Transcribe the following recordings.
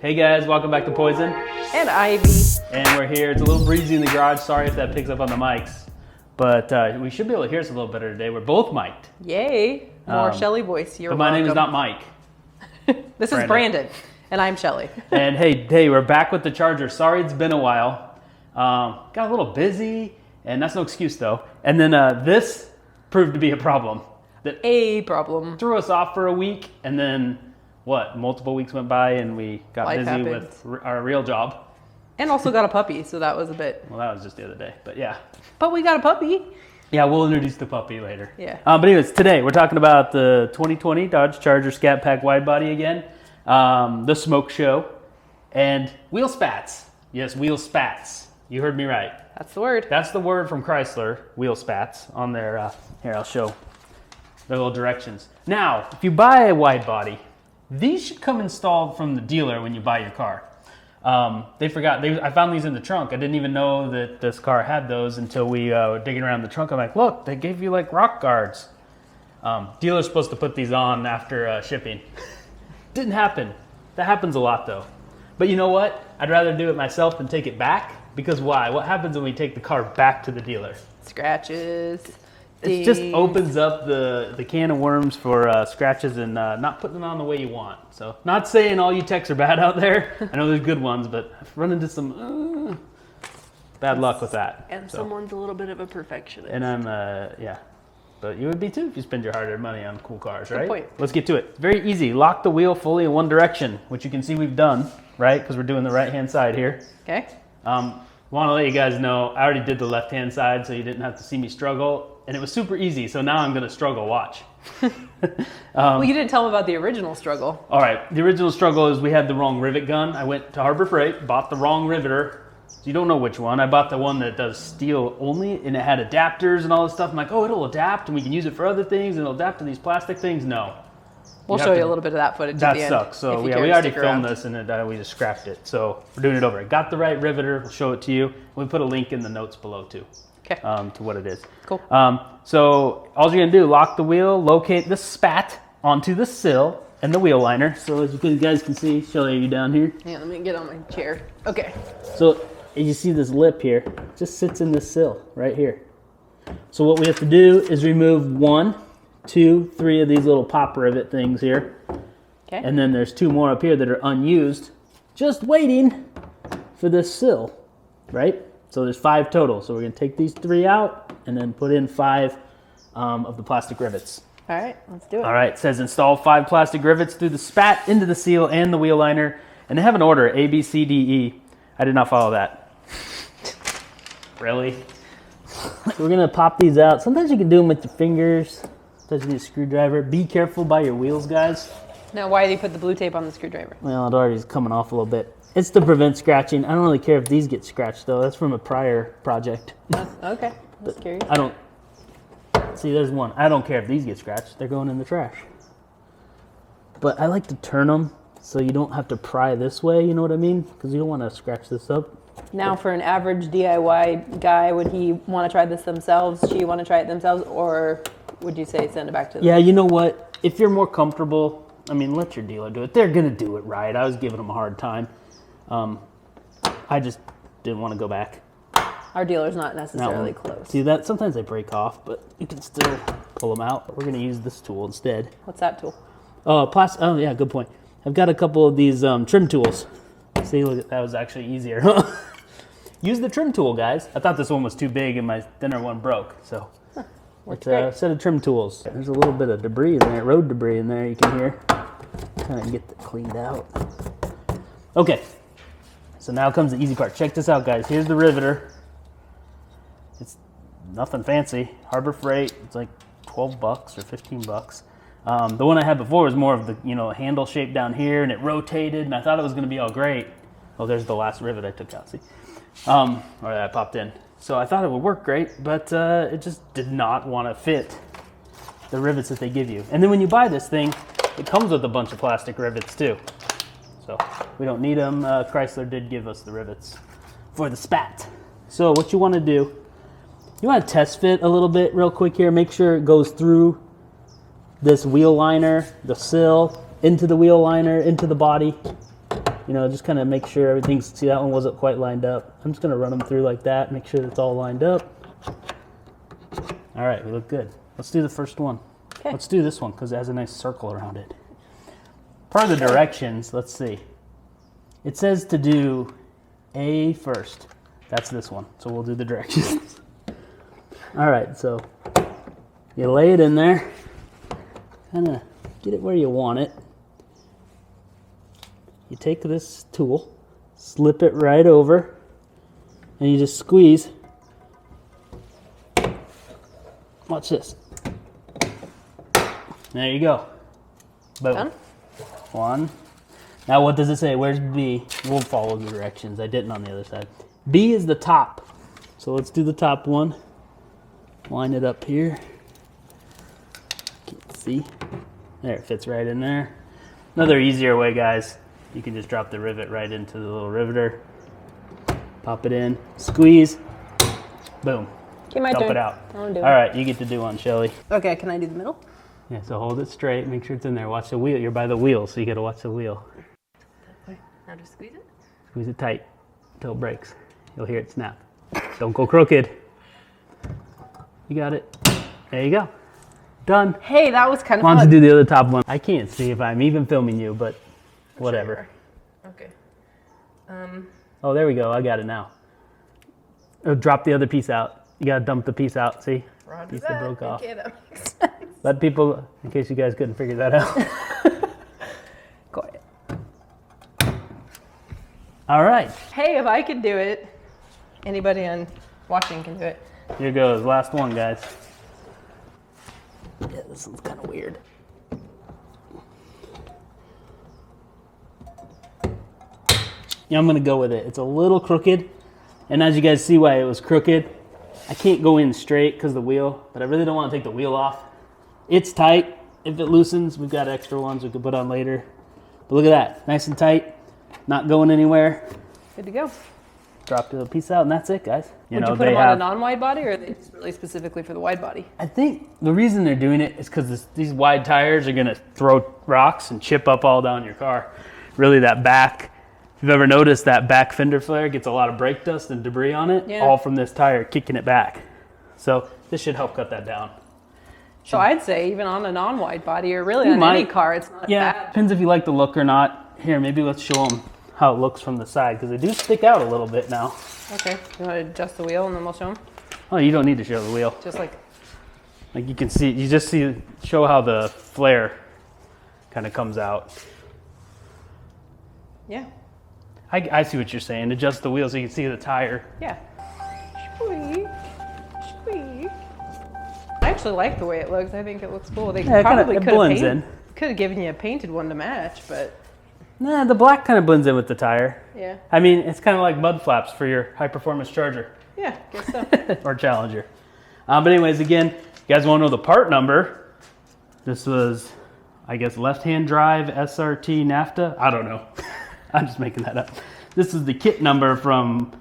Hey guys, welcome back to Poison. And Ivy. And we're here. It's a little breezy in the garage. Sorry if that picks up on the mics. But we should be able to hear us a little better today. We're both mic'd. Yay. More Shelly voice. You're But my name is welcome. not Mike. This is Brandon. And I'm Shelly. And hey, we're back with the Charger. Sorry it's been a while. Got a little busy, and that's no excuse though. And then this proved to be a problem. A problem. Threw us off for a week, and then multiple weeks went by and we got Life busy happens. with our real job. And also got a puppy, so that was a bit. Well, that was just the other day, but yeah. But we got a puppy. Yeah, we'll introduce the puppy later. Yeah. But anyways, today we're talking about the 2020 Dodge Charger Scat Pack Widebody again, the smoke show, and wheel spats. Yes, wheel spats. You heard me right. That's the word. That's the word from Chrysler, wheel spats, on their, here I'll show their little directions. Now, if you buy a widebody, these should come installed from the dealer when you buy your car. They forgot. I found these in the trunk. I didn't even know that this car had those until we were digging around the trunk. I'm like, look, they gave you like rock guards. Dealer's supposed to put these on after shipping. Didn't happen. That happens a lot though. But you know what? I'd rather do it myself than take it back. Because why? What happens when we take the car back to the dealer? Scratches. It just opens up the can of worms for scratches and not putting it on the way you want. So, not saying all you techs are bad out there. I know there's good ones, but I've run into some bad luck with that. And someone's a little bit of a perfectionist. And I'm, yeah. But you would be too if you spend your hard-earned money on cool cars, right? Good point. Let's get to it. Very easy. Lock the wheel fully in one direction, which you can see we've done, right? Because we're doing the right-hand side here. Okay. Want to let you guys know, I already did the left-hand side, so you didn't have to see me struggle. And it was super easy, so now I'm going to struggle. Watch. Well, you didn't tell them about the original struggle. All right. The original struggle is we had the wrong rivet gun. I went to Harbor Freight, bought the wrong riveter. So you don't know which one. I bought the one that does steel only, and it had adapters and all this stuff. I'm like, oh, it'll adapt, and we can use it for other things, and it'll adapt to these plastic things. No. We'll show you a little bit of that footage That at the end. sucks. So yeah, we already filmed this, and we just scrapped it. So we're doing it over. I got the right riveter. We'll show it to you. We put a link in the notes below too. Okay. To what it is. Cool. So all you're gonna do, lock the wheel, locate the spat onto the sill and the wheel liner. So as you guys can see, Shelly, are you down here? Yeah, let me get on my chair. Okay. So as you see this lip here, it just sits in this sill right here. So what we have to do is remove 1, 2, 3 of these little pop rivet things here. Okay. And then there's 2 more up here that are unused, just waiting for this sill, right? So there's 5 total. So we're gonna take these 3 out and then put in 5 of the plastic rivets. All right, let's do it. All right, it says install 5 plastic rivets through the spat into the seal and the wheel liner. And they have an order, A, B, C, D, E. I did not follow that. Really? So we're gonna pop these out. Sometimes you can do them with your fingers. Sometimes you need a screwdriver. Be careful by your wheels, guys. Now, why did you put the blue tape on the screwdriver? Well, it already is coming off a little bit. It's to prevent scratching. I don't really care if these get scratched, though. That's from a prior project. Okay, I'm just curious. I don't... See, there's one. I don't care if these get scratched. They're going in the trash. But I like to turn them so you don't have to pry this way, you know what I mean? Because you don't want to scratch this up. Now, for an average DIY guy, would he want to try this themselves? She want to try it themselves? Or would you say send it back to them? Yeah, you know what? If you're more comfortable, I mean, let your dealer do it. They're going to do it right. I was giving them a hard time. I just didn't want to go back. Our dealer's not necessarily close. See that? Sometimes they break off, but you can still pull them out. We're going to use this tool instead. What's that tool? Oh, yeah, good point. I've got a couple of these trim tools. See, look, that was actually easier. Use the trim tool, guys. I thought this one was too big and my thinner one broke. So it's a set of trim tools. There's a little bit of debris in there, road debris in there you can hear. Kind of get that cleaned out. Okay, so now comes the easy part. Check this out, guys. Here's the riveter. It's nothing fancy. Harbor Freight, it's like 12 bucks or 15 bucks. The one I had before was more of the, handle shape down here, and it rotated, and I thought it was going to be all great. Oh, there's the last rivet I took out, see? Or that I popped in. So I thought it would work great, but it just did not want to fit the rivets that they give you. And then when you buy this thing, it comes with a bunch of plastic rivets too. So we don't need them. Chrysler did give us the rivets for the spat. So what you want to do, you want to test fit a little bit real quick here. Make sure it goes through this wheel liner, the sill, into the wheel liner, into the body. You know, just kind of make sure everything's, see that one wasn't quite lined up. I'm just gonna run them through like that, make sure it's all lined up. All right, we look good. Let's do the first one. Okay. Let's do this one because it has a nice circle around it. Per the directions, let's see. It says to do A first. That's this one, so we'll do the directions. All right, so you lay it in there, kind of get it where you want it. You take this tool, slip it right over, and you just squeeze. Watch this. There you go. Boom. Done? One. Now what does it say? Where's B? We'll follow the directions. I didn't on the other side. B is the top. So let's do the top one. Line it up here. Can't see. There, it fits right in there. Another easier way, guys. You can just drop the rivet right into the little riveter. Pop it in. Squeeze. Boom. Okay, my Dump turn. it out. I'll do it. All right, you get to do one, Shelly. Okay, can I do the middle? Yeah, so hold it straight. Make sure it's in there. Watch the wheel. You're by the wheel, so you got to watch the wheel. Now just squeeze it. Squeeze it tight until it breaks. You'll hear it snap. Don't go crooked. You got it. There you go. Done. Hey, that was kind of Why fun. don't you do the other top one? I can't see if I'm even filming you, but whatever. Okay. Oh, there we go. I got it now. Oh, drop the other piece out. You got to dump the piece out. See? Roger Piece that that. broke off. Okay, that makes sense. Let people, in case you guys couldn't figure that out. Quiet. All right. Hey, if I can do it, anybody on watching can do it. Here goes. Last one, guys. Yeah, this one's kind of weird. Yeah, I'm going to go with it. It's a little crooked. And as you guys see why it was crooked, I can't go in straight because of the wheel, but I really don't want to take the wheel off. It's tight. If it loosens, we've got extra ones we could put on later. But look at that. Nice and tight. Not going anywhere. Good to go. Drop the piece out, and that's it, guys. Would you put them on a non-wide body, or are they just really specifically for the wide body? I think the reason they're doing it is because these wide tires are going to throw rocks and chip up all down your car. Really, that back, if you've ever noticed, that back fender flare gets a lot of brake dust and debris on it, all from this tire kicking it back. So this should help cut that down. So I'd say even on a non-wide body, or really on any car, it's not bad. Depends if you like the look or not. Here, maybe let's show them how it looks from the side, because they do stick out a little bit now. Okay, you want to adjust the wheel and then we'll show them? Oh, you don't need to show the wheel. Just like you can see, you just see, show how the flare kind of comes out. Yeah. I see what you're saying. Adjust the wheel so you can see the tire. Yeah. Squeak. Squeak. I actually like the way it looks. I think it looks cool. They probably could have given you a painted one to match, but nah, the black kind of blends in with the tire. yeah. I mean, it's kind of like mud flaps for your high-performance Charger. Yeah, guess so. Or Challenger. But anyways, again, you guys want to know the part number. This was, I guess, left-hand drive SRT NAFTA. I don't know. I'm just making that up. This is the kit number from,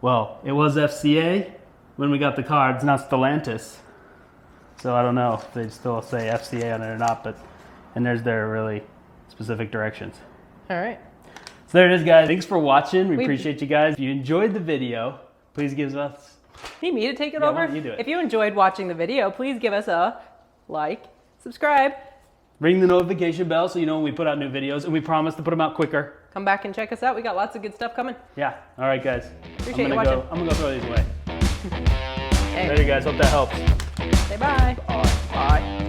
well, it was FCA when we got the car. It's now Stellantis. So I don't know if they still say FCA on it or not, but, and there's their really specific directions. All right. So there it is, guys. Thanks for watching. We appreciate you guys. If you enjoyed the video, please give us... Need me to take it Yeah, over? why don't you do it? If you enjoyed watching the video, please give us a like, subscribe. Ring the notification bell so you know when we put out new videos, and we promise to put them out quicker. Come back and check us out. We got lots of good stuff coming. Yeah. All right, guys. Appreciate you watching. I'm going to go throw these away. Okay. Later, guys. Hope that helps. Say bye. Bye.